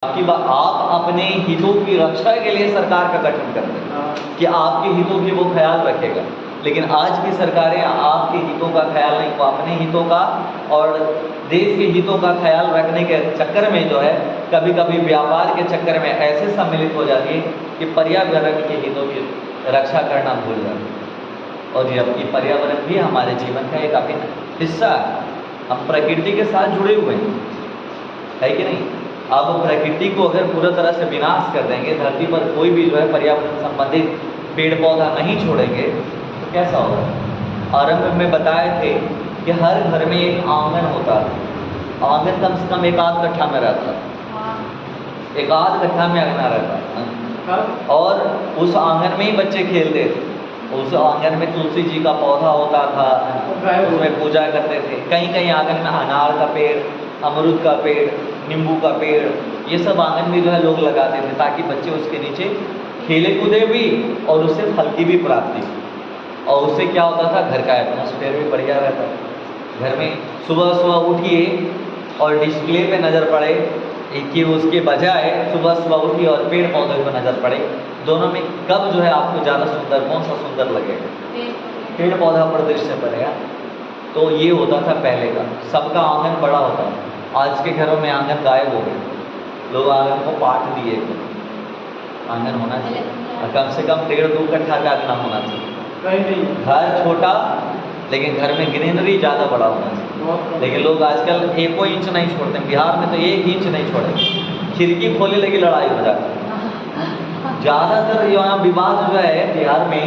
आप अपने हितों की रक्षा के लिए सरकार का गठन करते हैं कि आपके हितों की वो ख्याल रखेगा, लेकिन आज की सरकारें आपके हितों का ख्याल नहीं, वो अपने हितों का और देश के हितों का ख्याल रखने के चक्कर में जो है कभी कभी व्यापार के चक्कर में ऐसे सम्मिलित हो जाती है कि पर्यावरण के हितों की रक्षा करना भूल जाती है। और जबकि पर्यावरण भी हमारे जीवन का एक अभिन्न हिस्सा है, हम प्रकृति के साथ जुड़े हुए हैं, है कि नहीं। अब प्रकृति को अगर पूरा तरह से विनाश कर देंगे, धरती पर कोई भी जो है पर्यावरण संबंधित पेड़ पौधा नहीं छोड़ेंगे तो कैसा होगा। आरंभ में बताए थे कि हर घर में एक आंगन होता था, आंगन कम से कम एक आध कट्ठा में रहता था, एक आध कट्ठा में आंगन रहता था, और उस आंगन में ही बच्चे खेलते थे। उस आंगन में तुलसी जी का पौधा होता था, उसमें पूजा करते थे। कहीं कहीं आंगन में अनार का पेड़, अमरूद का पेड़, नींबू का पेड़, ये सब आंगन में जो है लोग लगाते थे ताकि बच्चे उसके नीचे खेले कूदे भी और उससे फल की भी प्राप्ति। और उससे क्या होता था, घर का एटमॉस्फेयर भी बढ़िया रहता था। घर में सुबह सुबह उठिए और डिस्प्ले पे नज़र पड़े कि उसके बजाय सुबह सुबह उठिए और पेड़ पौधे पर नज़र पड़े, दोनों में कब जो है आपको ज़्यादा सुंदर, कौन सा सुंदर लगेगा? पेड़ पौधा पर दृश्य पड़ेगा। तो ये होता था पहले का, सबका आंगन बड़ा होता था। आज के घरों में आंगन गायब हो गए, लोग आंगन को पाट दिए। आंगन होना चाहिए और कम से कम 1.5-2 कट्ठा का आंगन होना चाहिए। घर छोटा लेकिन घर में ग्रीनरी ज़्यादा बड़ा होना चाहिए, लेकिन लोग आजकल 1 इंच नहीं छोड़ते। बिहार में तो 1 इंच नहीं छोड़े, खिड़की खोले लगी लड़ाई हो जाती है। ज़्यादातर यहाँ विवाद जो है बिहार में,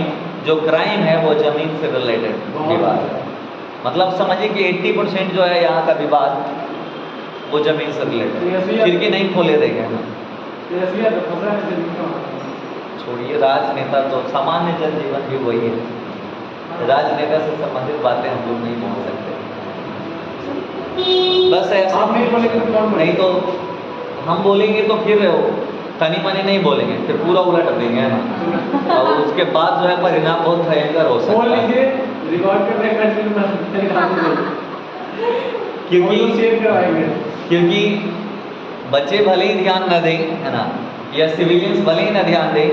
जो क्राइम है वो ज़मीन से रिलेटेड विवाद है। मतलब समझिए कि 80% जो है यहाँ का विवाद वो जमीन से रिलेटेड, खिड़की नहीं खोले देंगे ना। छोड़िए राजनेता, तो सामान्य जनजीवन भी वही है। राजनेता से संबंधित बातें हम लोग नहीं बोल सकते, बस ऐसा नहीं तो हम बोलेंगे तो फिर तनी मनी नहीं बोलेंगे, फिर पूरा उलट देंगे, है ना। और उसके बाद जो है परिणाम बहुत भयंकर हो सकता है। क्योंकि बच्चे भले ही ध्यान न दें, है ना, या सिविलियंस भले ही न ध्यान दें,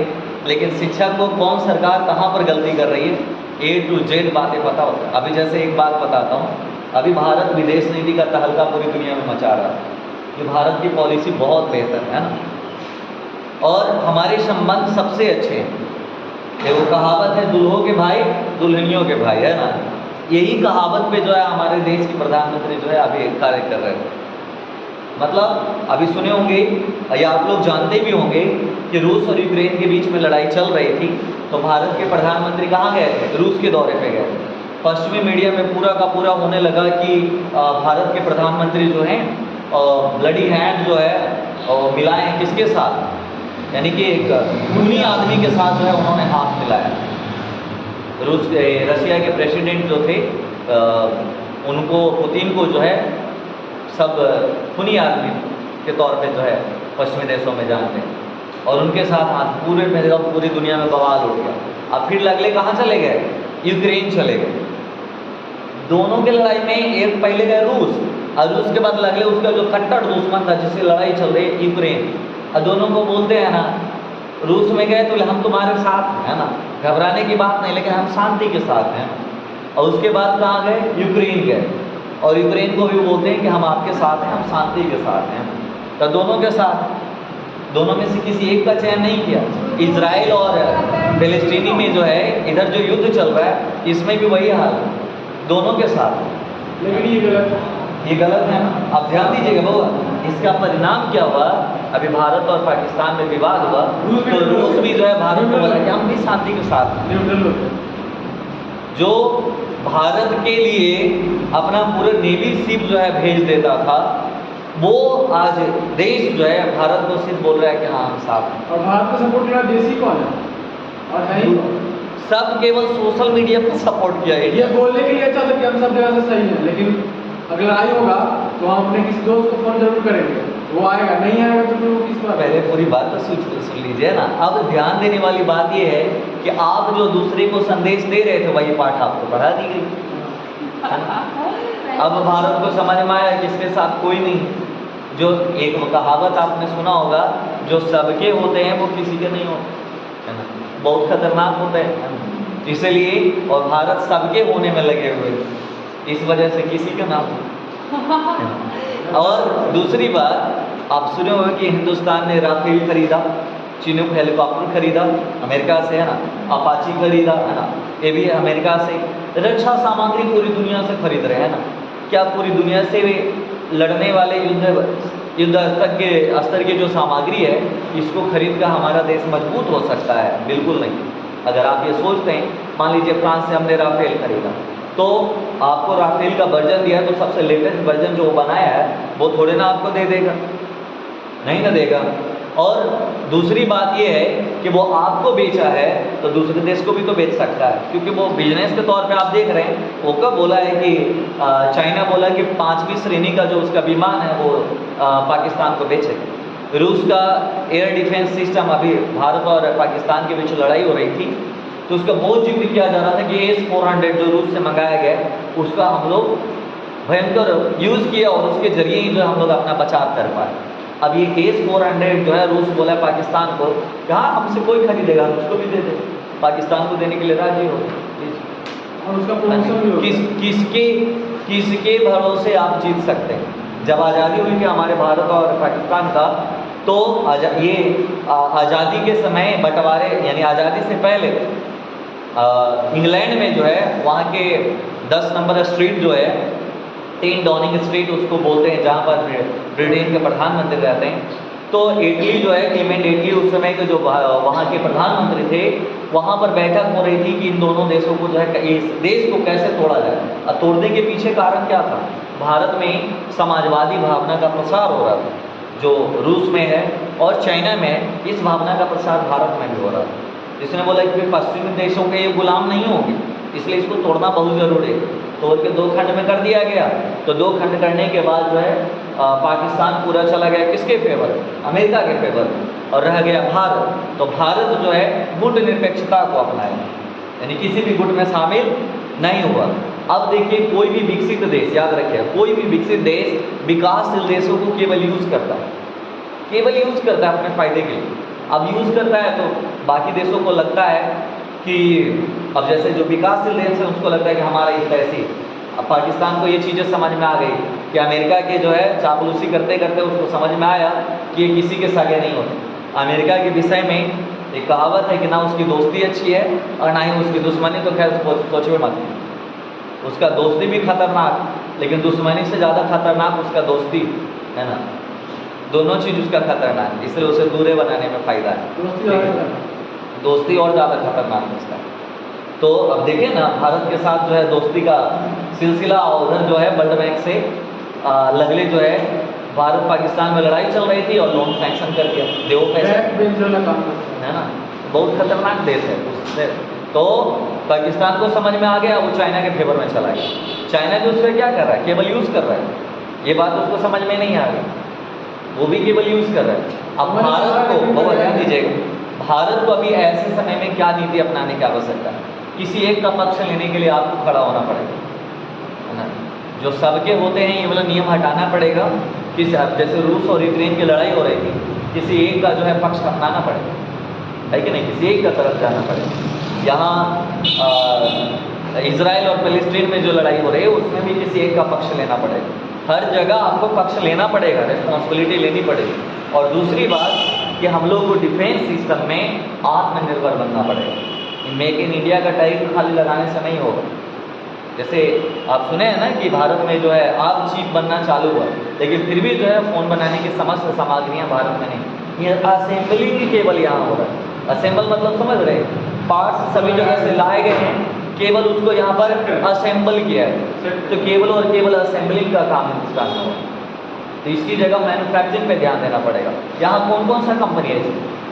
लेकिन शिक्षक को कौन सरकार कहाँ पर गलती कर रही है A to Z बातें पता होता है। अभी जैसे एक बात बताता हूँ, अभी भारत विदेश नीति का तहलका पूरी दुनिया में मचा रहा है कि भारत की पॉलिसी बहुत बेहतर है ना, और हमारे संबंध सबसे अच्छे हैं। वो कहावत है, दुल्हों के भाई दुल्हनियों के भाई, है ना। यही कहावत पे जो है हमारे देश के प्रधानमंत्री जो है अभी कार्य कर रहे हैं। मतलब अभी सुने होंगे या आप लोग जानते भी होंगे कि रूस और यूक्रेन के बीच में लड़ाई चल रही थी, तो भारत के प्रधानमंत्री कहाँ गए थे? रूस के दौरे पे गए। पश्चिमी मीडिया में पूरा का पूरा होने लगा कि भारत के प्रधानमंत्री जो हैं ब्लडी हैंड जो है मिलाए हैं किसके साथ, यानी कि एक खूनी आदमी के साथ जो है उन्होंने हाथ मिलाया। रशिया के प्रेसिडेंट जो थे उनको, पुतिन को जो है सब खूनी आदमी के तौर पे जो है पश्चिमी देशों में जानते हैं, और उनके साथ हाथ पूरी दुनिया में बवाल हो गया। अब फिर अगले कहाँ चले गए? यूक्रेन चले गए। दोनों की लड़ाई में एक पहले गए रूस, और रूस के बाद अगले उसका जो कट्टर दुश्मन था जिससे लड़ाई चल रही है यूक्रेन, और दोनों को बोलते हैं ना, रूस में गए तो हम तुम्हारे साथ हैं ना, घबराने की बात नहीं, लेकिन हम शांति के साथ हैं। और उसके बाद कहाँ गए? यूक्रेन गए, और यूक्रेन को भी बोलते हैं कि हम आपके साथ हैं, हम शांति के साथ हैं। तो दोनों के साथ, दोनों में से किसी एक का चयन नहीं किया। इजराइल और फिलिस्तीनी में जो है इधर जो युद्ध चल रहा है, इसमें भी वही हाल, दोनों के साथ। लेकिन ये गलत है ना। अब ध्यान दीजिएगा बाबा, इसका परिणाम क्या हुआ? अभी भारत और पाकिस्तान में विवाद हुआ, तो रूस भी जो है भारत को बोला कि हम भी शांति के साथ हैं। जो भारत के लिए अपना पूरा नेवी शिप जो है भेज देता था, वो आज देश जो है भारत को सिर्फ बोल रहा है कि हाँ हम साथ हैं। और भारत को सपोर्ट करना देश ही कौन है? और है ही सब केवल सोशल मीडिया पर सपोर्ट किया है। ये बोलने के लिए अच्छा था कि हम सब जगह से सही हैं, लेकिन अगर लड़ाई होगा तो हम अपने किसी दोस्त को फोन जरूर करेंगे, वो आएगा, नहीं आएगा तो फिर वो किस बात? पहले पूरी बात तो सुन लीजिए ना। अब ध्यान देने वाली बात ये है कि आप जो दूसरे को संदेश दे रहे थे वही पाठ आपको पढ़ा दी गई। अब भारत को समझ में आया कि इसके साथ कोई नहीं, जो एक कहावत आपने सुना होगा, जो सबके होते हैं वो किसी के नहीं होते, है ना, बहुत खतरनाक होते हैं। इसलिए और भारत सबके होने में लगे हुए, इस वजह से किसी का नाम हो। और दूसरी बात आप सुने होंगे कि हिंदुस्तान ने राफेल खरीदा, चिनूक हेलीकॉप्टर खरीदा अमेरिका से, है ना, अपाची खरीदा, है ना, ये भी अमेरिका से। रक्षा सामग्री पूरी दुनिया से खरीद रहे हैं ना। क्या पूरी दुनिया से लड़ने वाले युद्ध स्तर की जो सामग्री है, इसको खरीद कर हमारा देश मजबूत हो सकता है? बिल्कुल नहीं। अगर आप ये सोचते हैं, मान लीजिए फ्रांस से हमने राफेल खरीदा, तो आपको राफेल का वर्जन दिया, तो सबसे लेटेस्ट वर्जन जो वो बनाया है वो थोड़े ना आपको दे देगा, नहीं ना देगा। और दूसरी बात ये है कि वो आपको बेचा है तो दूसरे देश को भी तो बेच सकता है, क्योंकि वो बिजनेस के तौर पे आप देख रहे हैं। वो कब बोला है कि चाइना बोला कि 5वीं श्रेणी का जो उसका विमान है वो पाकिस्तान को बेचेगा। रूस का एयर डिफेंस सिस्टम, अभी भारत और पाकिस्तान के बीच लड़ाई हो रही थी, तो उसका बहुत जिक्र किया जा रहा था कि AS-400 जो रूस से मंगाया गया उसका हम लोग भयंकर यूज़ किया और उसके जरिए ही जो हम लोग अपना बचाव कर पाए। अब ये AS-400 जो है रूस बोला है पाकिस्तान को, कहाँ हमसे कोई खरीदेगा, हम उसको भी दे दें, पाकिस्तान को देने के लिए राजी हो। और उसका प्रमोशन भी होगा। किसके भरोसे आप जीत सकते हैं? जब आज़ादी हुई थी हमारे भारत और पाकिस्तान का, तो ये आज़ादी के समय बंटवारे, यानी आज़ादी से पहले इंग्लैंड में जो है वहाँ के 10 नंबर स्ट्रीट जो है, 10 डाउनिंग स्ट्रीट उसको बोलते हैं, जहाँ पर ब्रिटेन के प्रधानमंत्री रहते हैं। तो एटली जो है, क्लेमेंट एटली उस समय के जो वहाँ के प्रधानमंत्री थे, वहाँ पर बैठक हो रही थी कि इन दोनों देशों को जो है, इस देश को कैसे तोड़ा जाए। और तोड़ने के पीछे कारण क्या था? भारत में समाजवादी भावना का प्रसार हो रहा था, जो रूस में है और चाइना में है, इस भावना का प्रसार भारत में भी हो रहा था। जिसने बोला कि पश्चिमी देशों के ये गुलाम नहीं होंगे, इसलिए इसको तोड़ना बहुत ज़रूरी है। तोड़ के 2 खंड में कर दिया गया। तो 2 खंड करने के बाद जो है पाकिस्तान पूरा चला गया किसके फेवर? अमेरिका के फेवर में, और रह गया भारत। तो भारत जो है गुट निरपेक्षता को अपनाया, यानी किसी भी गुट में शामिल नहीं हुआ। अब देखिए, कोई भी विकसित देश, याद रखिए, कोई भी विकसित देश विकासशील देशों को केवल यूज़ करता है, केवल यूज़ करता है अपने फ़ायदे के लिए। अब यूज़ करता है तो बाकी देशों को लगता है कि, अब जैसे जो विकासशील देश है उसको लगता है कि हमारा हित ऐसी। अब पाकिस्तान को ये चीज़ें समझ में आ गई कि अमेरिका के जो है चापलूसी करते करते उसको समझ में आया कि ये किसी के सगे नहीं होते। अमेरिका के विषय में एक कहावत है कि ना उसकी दोस्ती अच्छी है और ना ही उसकी दुश्मनी, तो खैर सोचिए मत। उसका दोस्ती भी खतरनाक, लेकिन दुश्मनी से ज़्यादा खतरनाक उसका दोस्ती है ना। दोनों चीज़ उसका खतरनाक, इसलिए उसे दूरे बनाने में फ़ायदा है। दोस्ती और ज़्यादा खतरनाक है उसका। तो अब देखिए ना, भारत के साथ जो है दोस्ती का सिलसिला, और उधर जो है वर्ल्ड बैंक से लगले जो है भारत पाकिस्तान में लड़ाई चल रही थी और लोन सैंक्शन कर दिया, देवो पैसा, है ना। बहुत खतरनाक देश है उससे। तो पाकिस्तान को समझ में आ गया, वो चाइना के फेवर में चला गया। चाइना भी उससे क्या कर रहा है? केवल यूज़ कर रहा है। ये बात उसको समझ में नहीं आ रही, वो भी केवल यूज़ कर रहा है। अब भारत को, बहुत ध्यान दीजिएगा, भारत को अभी ऐसे समय में क्या नीति अपनाने की आवश्यकता है? किसी एक का पक्ष लेने के लिए आपको खड़ा होना पड़ेगा, है ना। जो सबके होते हैं ये वाला नियम हटाना पड़ेगा। किसी, जैसे रूस और यूक्रेन की लड़ाई हो रही थी, किसी एक का जो है पक्ष अपनाना पड़ेगा, है कि नहीं? किसी एक का तरफ जाना पड़ेगा। यहाँ इजराइल और फलस्तीन में जो लड़ाई हो रही है उसमें भी किसी एक का पक्ष लेना पड़ेगा। हर जगह आपको पक्ष लेना पड़ेगा, रिस्पॉन्सिबिलिटी लेनी पड़ेगी। और दूसरी बात कि हम लोग को डिफेंस सिस्टम में आत्मनिर्भर बनना पड़ेगा। मेक इन इंडिया का टैग खाली लगाने से नहीं होगा। जैसे आप सुने हैं ना कि भारत में जो है आग चीप बनना चालू हुआ, लेकिन फिर भी जो है फ़ोन बनाने की समस्त सामग्रियाँ भारत में नहीं। ये असेंबलिंग केवल यहाँ हो रहा है। असेंबल मतलब समझ रहे हैं, पार्ट्स सभी जगह से लाए गए हैं, केवल उसको यहाँ पर असेंबल किया है। तो केवल और केवल असेंबलिंग का काम हिंदुस्तान में हो, तो इसकी जगह मैन्युफैक्चरिंग पे ध्यान देना पड़ेगा। यहाँ कौन कौन सा कंपनी है?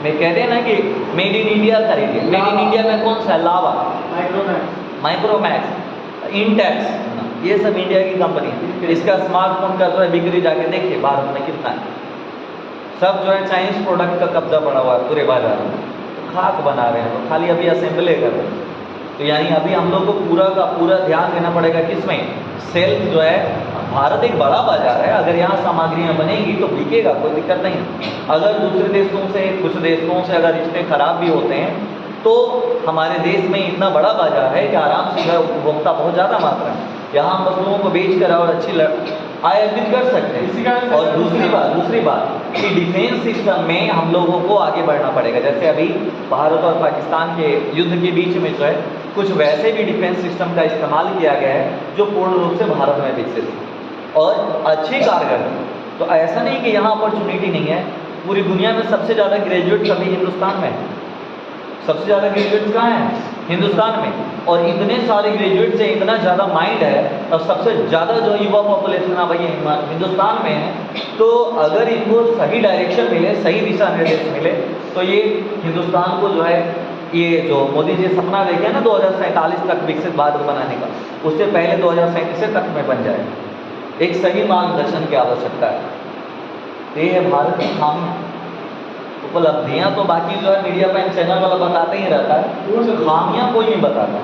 मैं कहते हैं ना कि मेड इन इंडिया खरीदिए। मेड इन इंडिया में कौन सा है? लावा, माइक्रोमैक्स, इंटेक्स, ये सब इंडिया की कंपनी है। इसका स्मार्टफोन का जो है बिक्री जाके देखिए भारत में कितना है। सब जो है चाइनीज प्रोडक्ट का कब्जा पड़ा हुआ है पूरे बाजार में। तो खाक बना रहे हैं, तो खाली अभी असेंबले कर रहे हैं। तो यानी अभी हम लोग को पूरा का पूरा ध्यान देना पड़ेगा किसमें? सेल्फ जो है भारत एक बड़ा बाजार है, अगर यहाँ सामग्रियाँ बनेंगी तो बिकेगा, कोई दिक्कत नहीं है। अगर दूसरे देशों से, कुछ देशों से अगर रिश्ते खराब भी होते हैं तो हमारे देश में इतना बड़ा बाजार है कि आराम से उपभोक्ता बहुत ज़्यादा मात्रा है, यहाँ हम वस्तुओं को बेच कर और अच्छी आय अर्जित कर सकते हैं। और दूसरी बात कि डिफेंस सिस्टम में हम लोगों को आगे बढ़ना पड़ेगा। जैसे अभी भारत और पाकिस्तान के युद्ध के बीच में जो है कुछ वैसे भी डिफेंस सिस्टम का इस्तेमाल किया गया है जो पूर्ण रूप से भारत में विकसित है और अच्छी कारगर है। तो ऐसा नहीं कि यहाँ अपॉर्चुनिटी नहीं है, पूरी दुनिया में सबसे ज़्यादा ग्रेजुएट्स अभी हिंदुस्तान में है। सबसे ज़्यादा ग्रेजुएट्स कहाँ हैं? हिंदुस्तान में। और इतने सारे ग्रेजुएट्स हैं, इतना ज़्यादा माइंड है और सबसे ज़्यादा जो युवा पॉपुलेशन है भाई हिंदुस्तान में है। तो अगर इनको सही डायरेक्शन मिले, सही दिशा निर्देश मिले तो ये हिंदुस्तान को जो है, ये जो मोदी जी सपना देखे ना 2047 तक विकसित भारत बनाने का, उससे पहले 2037 तक में बन जाए। एक सही मार्गदर्शन की आवश्यकता है। ये है भारत की खामी। उपलब्धियाँ तो बाकी जो है मीडिया पे चैनल वाला बताते ही रहता है, खामियाँ कोई नहीं बताता।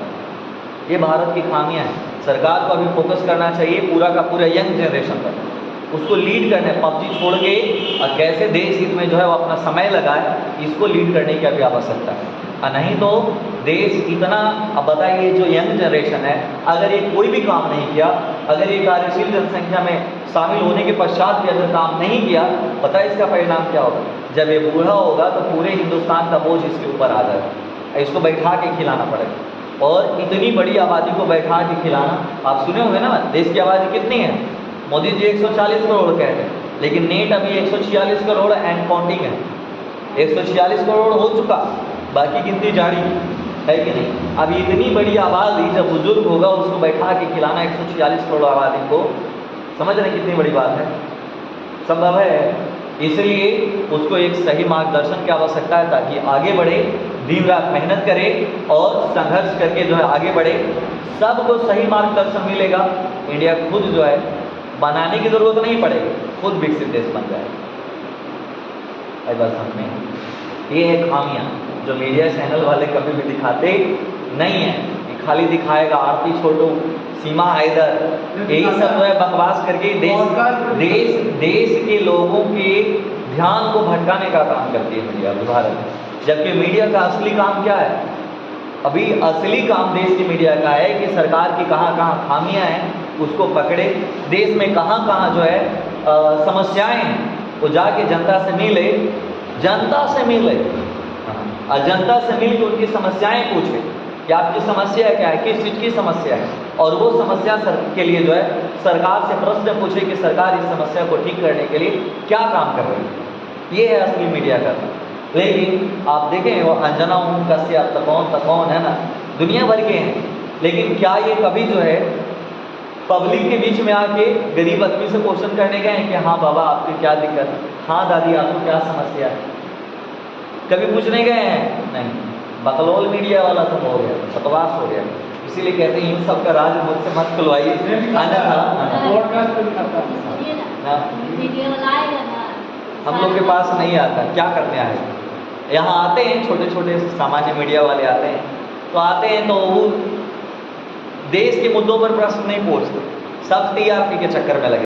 ये भारत की खामियाँ हैं। सरकार को अभी फोकस करना चाहिए पूरा का पूरा यंग जनरेशन पर, उसको लीड करने, पबजी छोड़ के और कैसे देश हित में जो है वो अपना समय लगाए, इसको लीड करने की अभी आवश्यकता है। और नहीं तो देश इतना, अब बताइए जो यंग जनरेशन है, अगर ये कोई भी काम नहीं किया, अगर ये कार्यशील जनसंख्या में शामिल होने के पश्चात भी अगर काम नहीं किया, पता है इसका परिणाम क्या होगा? जब ये बूढ़ा होगा तो पूरे हिंदुस्तान का बोझ इसके ऊपर आ जाएगा, इसको बैठा के खिलाना पड़ेगा। और इतनी बड़ी आबादी को बैठा के खिलाना, आप सुने होंगे ना देश की आबादी कितनी है? मोदी जी 140 करोड़ कह रहे हैं, लेकिन नेट अभी 146 करोड़ एंड काउंटिंग है। 146 करोड़ हो चुका, बाकी गिनती जारी है कि नहीं? अब इतनी बड़ी आबादी जब बुजुर्ग होगा उसको बैठा के खिलाना 146 करोड़ आबादी को, समझ रहे कितनी बड़ी बात है? संभव है? इसलिए उसको एक सही मार्गदर्शन की आवश्यकता है ताकि आगे बढ़े, दिन रात मेहनत करे और संघर्ष करके जो है आगे बढ़े। सबको सही मार्गदर्शन मिलेगा, इंडिया खुद जो है बनाने की ज़रूरत नहीं पड़ेगी, खुद विकसित देश बन जाएगा। बस हमें ये है खामियाँ जो मीडिया चैनल वाले कभी भी दिखाते नहीं हैं। खाली दिखाएगा आरती छोटू, सीमा हैदर, यही सब जो है बकवास करके देश के लोगों के ध्यान को भटकाने का काम करती है मीडिया भारत। जबकि मीडिया का असली काम क्या है? अभी असली काम देश की मीडिया का है कि सरकार की कहाँ कहाँ खामियां हैं उसको पकड़े, देश में कहाँ कहाँ जो है समस्याएं हैं वो जाके जनता से मिले और जनता से मिल के उनकी समस्याएं पूछे कि आपकी समस्या क्या है, किस चीज़ की समस्या है, और वो समस्या के लिए जो है सरकार से प्रश्न पूछे कि सरकार इस समस्या को ठीक करने के लिए क्या काम कर रही है। ये है असली मीडिया का। लेकिन आप देखें वो अंजना ओम कश्यप तकौन है ना, दुनिया भर के हैं, लेकिन क्या ये कभी जो है पब्लिक के बीच में आके गरीब आदमी से क्वेश्चन करने गए हैं कि हाँ बाबा आपकी क्या दिक्कत है, हाँ दादी आपको क्या समस्या है? कभी पूछने गए हैं? नहीं। बकलोल मीडिया वाला सब हो गया, बकवास हो गया। इसीलिए कहते हैं इन सब का राज मुझसे मत खुलवाइए। हम लोग के पास नहीं आता, क्या करने आए? यहाँ आते हैं छोटे छोटे सामान्य मीडिया वाले आते हैं, तो आते हैं तो वो देश के मुद्दों पर प्रश्न नहीं पूछते, सब टीआरपी के चक्कर में लगे।